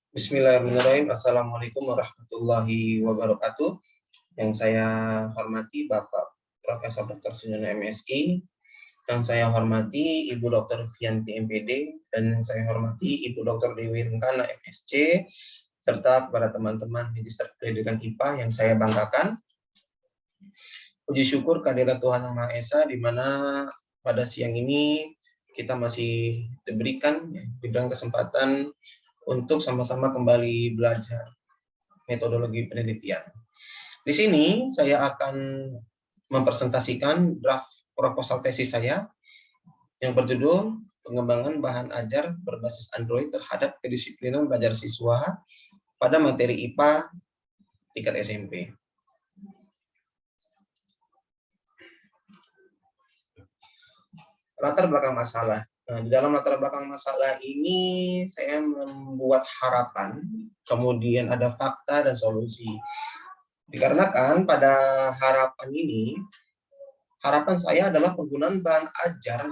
Bismillahirrahmanirrahim. Assalamualaikum warahmatullahi wabarakatuh. Yang saya hormati Bapak Profesor Dr. Sunyono MSI, yang saya hormati Ibu Dr. Vianti MPD, dan yang saya hormati Ibu Dr. Dewi Rengkana MSc, serta kepada teman-teman di Distrik Pendidikan IPA yang saya banggakan. Puji syukur kehadirat Tuhan Yang Maha Esa, di mana pada siang ini kita masih diberikan kesempatan untuk sama-sama kembali belajar metodologi penelitian. Di sini saya akan mempresentasikan draft proposal tesis saya yang berjudul Pengembangan Bahan Ajar Berbasis Android Terhadap Kedisiplinan Belajar Siswa pada Materi IPA tingkat SMP. Latar belakang masalah. Nah, di dalam latar belakang masalah ini saya membuat harapan, kemudian ada fakta dan solusi. Dikarenakan pada harapan saya adalah penggunaan bahan ajar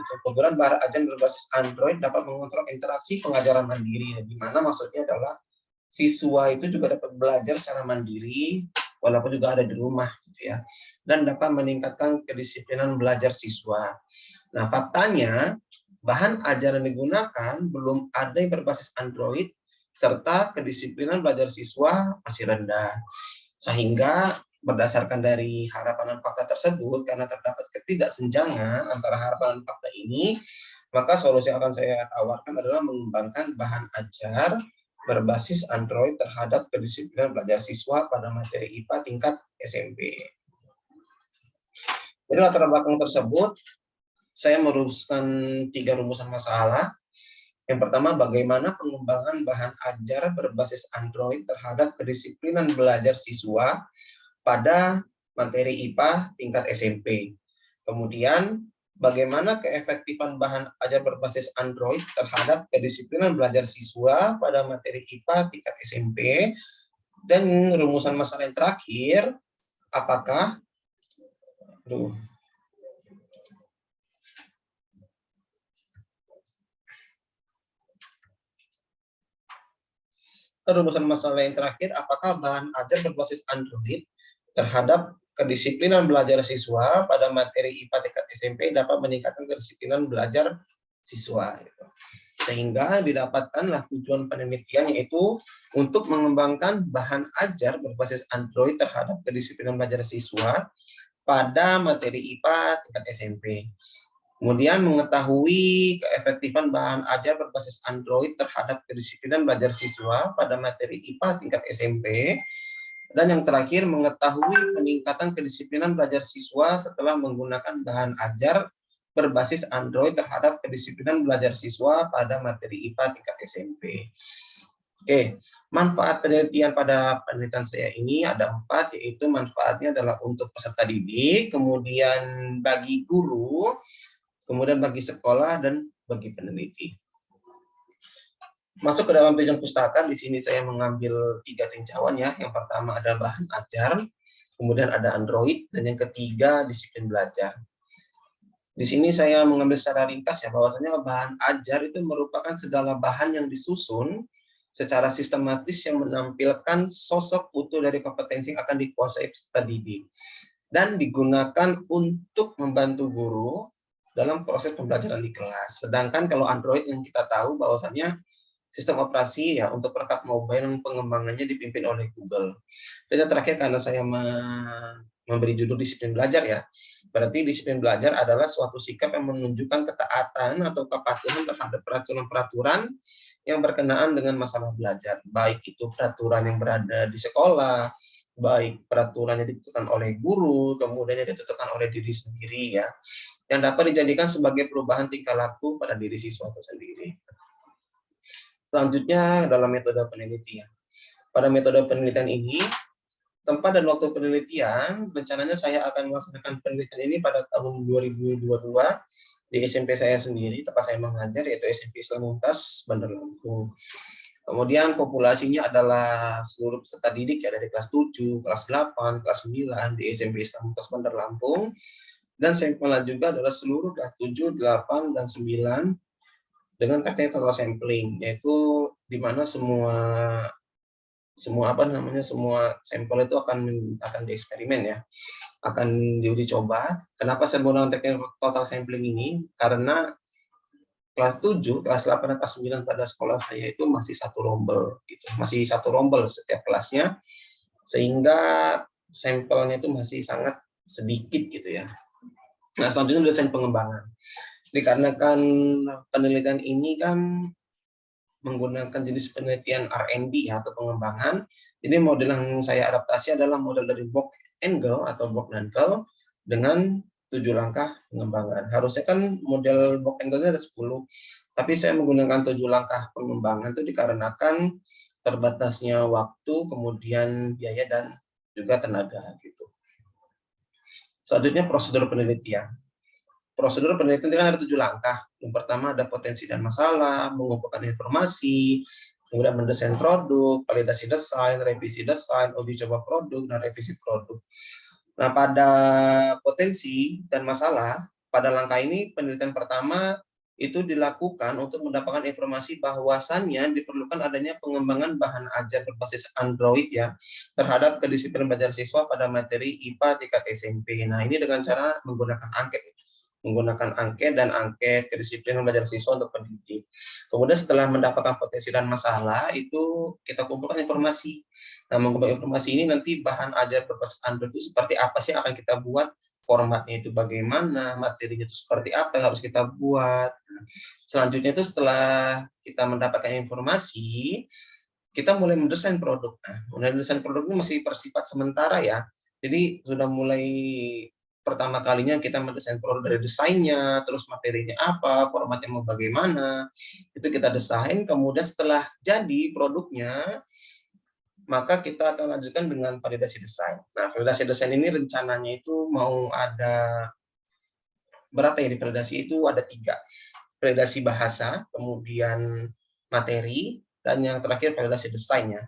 berbasis Android dapat mengontrol interaksi pengajaran mandiri, di mana maksudnya adalah siswa itu juga dapat belajar secara mandiri walaupun juga ada di rumah gitu ya, dan dapat meningkatkan kedisiplinan belajar siswa. Nah, faktanya bahan ajar yang digunakan belum ada yang berbasis Android serta kedisiplinan belajar siswa masih rendah. Sehingga berdasarkan dari harapan dan fakta tersebut, karena terdapat ketidaksenjangan antara harapan dan fakta ini, maka solusi yang akan saya tawarkan adalah mengembangkan bahan ajar berbasis Android terhadap kedisiplinan belajar siswa pada materi IPA tingkat SMP. Dari latar belakang tersebut, saya merumuskan 3 rumusan masalah. Yang pertama, bagaimana pengembangan bahan ajar berbasis Android terhadap kedisiplinan belajar siswa pada materi IPA tingkat SMP. Kemudian, bagaimana keefektifan bahan ajar berbasis Android terhadap kedisiplinan belajar siswa pada materi IPA tingkat SMP. Dan rumusan masalah yang terakhir, apakah rumusan masalah yang terakhir, apakah bahan ajar berbasis Android terhadap kedisiplinan belajar siswa pada materi IPA tingkat SMP dapat meningkatkan kedisiplinan belajar siswa. Sehingga didapatkanlah tujuan penelitian, yaitu untuk mengembangkan bahan ajar berbasis Android terhadap kedisiplinan belajar siswa pada materi IPA tingkat SMP. Kemudian mengetahui keefektifan bahan ajar berbasis Android terhadap kedisiplinan belajar siswa pada materi IPA tingkat SMP. Dan yang terakhir, mengetahui peningkatan kedisiplinan belajar siswa setelah menggunakan bahan ajar berbasis Android terhadap kedisiplinan belajar siswa pada materi IPA tingkat SMP. Oke, manfaat penelitian pada penelitian saya ini ada 4, yaitu manfaatnya adalah untuk peserta didik, kemudian bagi guru, kemudian bagi sekolah, dan bagi peneliti. Masuk ke dalam tujuan pustaka, di sini saya mengambil 3 tinjauan ya. Yang pertama ada bahan ajar, kemudian ada Android, dan yang ketiga disiplin belajar. Di sini saya mengambil secara ringkas ya, bahwasanya bahan ajar itu merupakan segala bahan yang disusun secara sistematis yang menampilkan sosok utuh dari kompetensi yang akan dikuasai peserta didik dan digunakan untuk membantu guru dalam proses pembelajaran di kelas. Sedangkan kalau Android yang kita tahu bahwasannya sistem operasi ya untuk perangkat mobile yang pengembangannya dipimpin oleh Google. Dan yang terakhir, karena saya memberi judul disiplin belajar ya, berarti disiplin belajar adalah suatu sikap yang menunjukkan ketaatan atau kepatuhan terhadap peraturan-peraturan yang berkenaan dengan masalah belajar, baik itu peraturan yang berada di sekolah, baik peraturan yang ditentukan oleh guru, kemudian yang ditentukan oleh diri sendiri ya, yang dapat dijadikan sebagai perubahan tingkah laku pada diri siswa itu sendiri. Selanjutnya dalam metode penelitian. Pada metode penelitian ini, tempat dan waktu penelitian, rencananya saya akan melaksanakan penelitian ini pada tahun 2022 di SMP saya sendiri, tempat saya mengajar, yaitu SMP Islam Mumtaz, Bandar Lampung. Kemudian populasinya adalah seluruh peserta didik ya, dari kelas 7, kelas 8, kelas 9 di SMP Islam Mumtaz Bandar Lampung. Dan sampelnya juga adalah seluruh kelas 7, 8, dan 9 dengan teknik total sampling, yaitu di mana semua sampel itu akan dieksperimen ya, akan diuji coba. Kenapa saya menggunakan teknik total sampling ini? Karena kelas 7, kelas 8, dan kelas 9 pada sekolah saya itu masih satu rombel gitu. Masih satu rombel setiap kelasnya, sehingga sampelnya itu masih sangat sedikit gitu ya. Nah, selanjutnya desain pengembangan. Dikarenakan penelitian ini kan menggunakan jenis penelitian R&D atau pengembangan, jadi model yang saya adaptasi adalah model dari Bock Engel atau Bock-Nankel dengan 7 langkah pengembangan. Harusnya kan model Bock Engel ada 10, tapi saya menggunakan 7 langkah pengembangan itu dikarenakan terbatasnya waktu, kemudian biaya, dan juga tenaga gitu. Selanjutnya prosedur penelitian. Prosedur penelitian kan ada 7 langkah. Yang pertama ada potensi dan masalah, mengumpulkan informasi, kemudian mendesain produk, validasi desain, revisi desain, uji coba produk, dan revisi produk. Nah, pada potensi dan masalah, pada langkah ini penelitian pertama itu dilakukan untuk mendapatkan informasi bahwasannya diperlukan adanya pengembangan bahan ajar berbasis Android ya terhadap kedisiplinan belajar siswa pada materi IPA tingkat SMP. Nah, ini dengan cara menggunakan angket dan angket kedisiplinan belajar siswa untuk pendidik. Kemudian setelah mendapatkan potensi dan masalah, itu kita kumpulkan informasi. Nah, mengumpulkan informasi ini nanti bahan ajar berbasis Android itu seperti apa sih akan kita buat, formatnya itu bagaimana, materinya itu seperti apa yang harus kita buat. Selanjutnya itu setelah kita mendapatkan informasi, kita mulai mendesain produk. Nah, mulai mendesain produk ini masih bersifat sementara ya. Jadi sudah mulai pertama kalinya kita mendesain produk dari desainnya, terus materinya apa, formatnya mau bagaimana, itu kita desain. Kemudian setelah jadi produknya, maka kita akan lanjutkan dengan validasi desain. Nah, validasi desain ini rencananya itu mau ada berapa ya di validasi itu? Ada 3. Validasi bahasa, kemudian materi, dan yang terakhir validasi desainnya.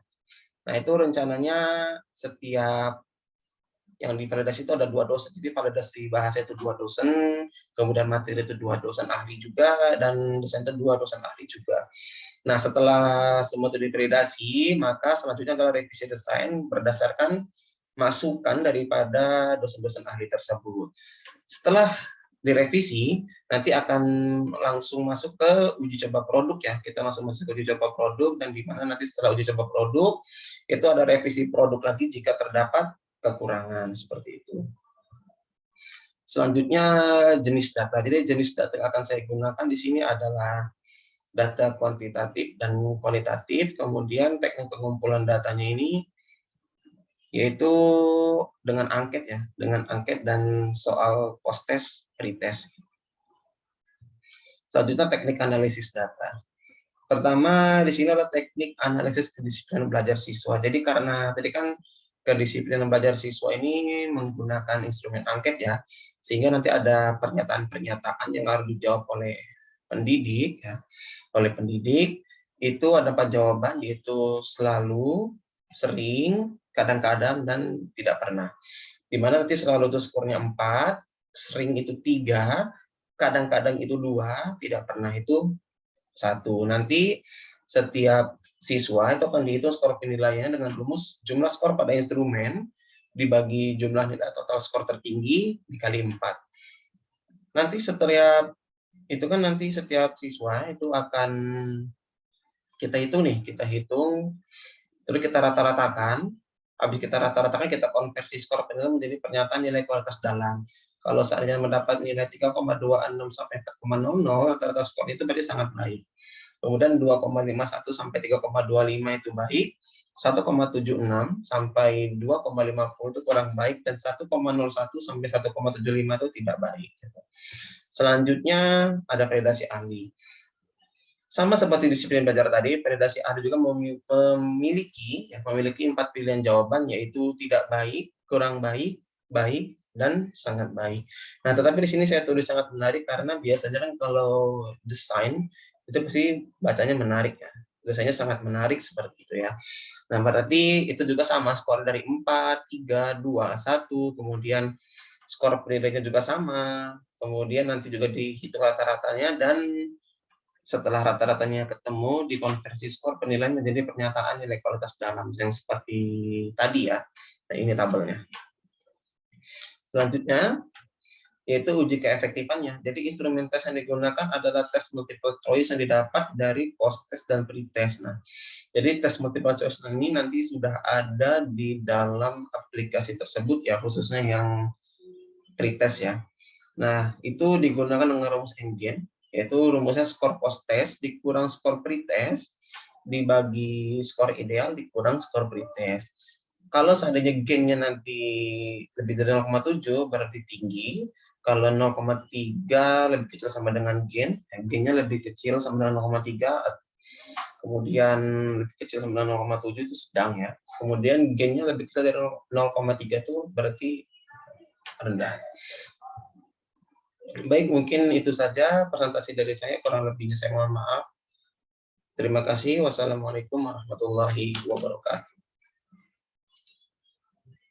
Nah, itu rencananya setiap yang divalidasi itu ada 2 dosen. Jadi validasi bahasa itu 2 dosen, kemudian materi itu 2 dosen ahli juga, dan desain itu 2 dosen ahli juga. Nah, setelah semua itu divalidasi, maka selanjutnya adalah revisi desain berdasarkan masukan daripada dosen-dosen ahli tersebut. Setelah direvisi, nanti akan langsung masuk ke uji coba produk ya. Kita langsung masuk ke uji coba produk, dan di mana nanti setelah uji coba produk, itu ada revisi produk lagi jika terdapat kekurangan, seperti itu. Selanjutnya jenis data. Jadi jenis data yang akan saya gunakan di sini adalah data kuantitatif dan kualitatif. Kemudian teknik pengumpulan datanya ini yaitu dengan angket ya, dengan angket dan soal post-test, pretest. Selanjutnya teknik analisis data. Pertama di sini adalah teknik analisis kedisiplinan belajar siswa. Jadi karena tadi kan kedisiplinan belajar siswa ini menggunakan instrumen angket ya, sehingga nanti ada pernyataan-pernyataan yang harus dijawab oleh pendidik ya. Oleh pendidik itu ada 4 jawaban, yaitu selalu, sering, kadang-kadang, dan tidak pernah. Di mana nanti selalu itu skornya 4, sering itu 3, kadang-kadang itu 2, tidak pernah itu 1. Nanti setiap siswa itu akan dihitung skor penilaiannya dengan rumus jumlah skor pada instrumen dibagi jumlah nilai total skor tertinggi dikali 4. Nanti setiap itu kan nanti setiap siswa itu akan kita hitung, terus kita rata-ratakan. Habis kita rata-ratakan, kita konversi skor penilaian menjadi pernyataan nilai kualitas dalam. Kalau seandainya mendapat nilai 3,26 sampai 4,00, rata-rata skor itu berarti sangat baik. Kemudian 2,51 sampai 3,25 itu baik, 1,76 sampai 2,50 itu kurang baik, dan 1,01 sampai 1,75 itu tidak baik. Selanjutnya ada validasi ahli. Sama seperti disiplin belajar tadi, validasi ahli juga memiliki 4 pilihan jawaban, yaitu tidak baik, kurang baik, baik, dan sangat baik. Nah, tetapi di sini saya tulis sangat menarik karena biasanya kan kalau desain itu pasti bacanya menarik ya. Biasanya sangat menarik seperti itu ya. Nah, berarti itu juga sama, skor dari 4, 3, 2, 1, kemudian skor penilaiannya juga sama, kemudian nanti juga dihitung rata-ratanya, dan Setelah rata-ratanya ketemu, dikonversi skor penilaian menjadi pernyataan nilai kualitas dalam yang seperti tadi ya. Nah, ini tabelnya. Selanjutnya yaitu uji keefektifannya. Jadi instrumen tes yang digunakan adalah tes multiple choice yang didapat dari post test dan pretest. Nah, jadi tes multiple choice ini nanti sudah ada di dalam aplikasi tersebut ya, khususnya yang pretest ya. Nah, itu digunakan dengan rumus engine, yaitu rumusnya skor post test dikurang skor pretest dibagi skor ideal dikurang skor pretest. Kalau seandainya gainnya nanti lebih dari 0,7 berarti tinggi. Kalau 0,3 lebih kecil sama dengan gain, gainnya lebih kecil sama dengan 0,3, kemudian lebih kecil sama dengan 0,7 itu sedang ya. Kemudian gainnya lebih kecil dari 0,3 itu berarti rendah. Baik, mungkin itu saja presentasi dari saya. Kurang lebihnya saya mohon maaf. Terima kasih. Wassalamualaikum warahmatullahi wabarakatuh.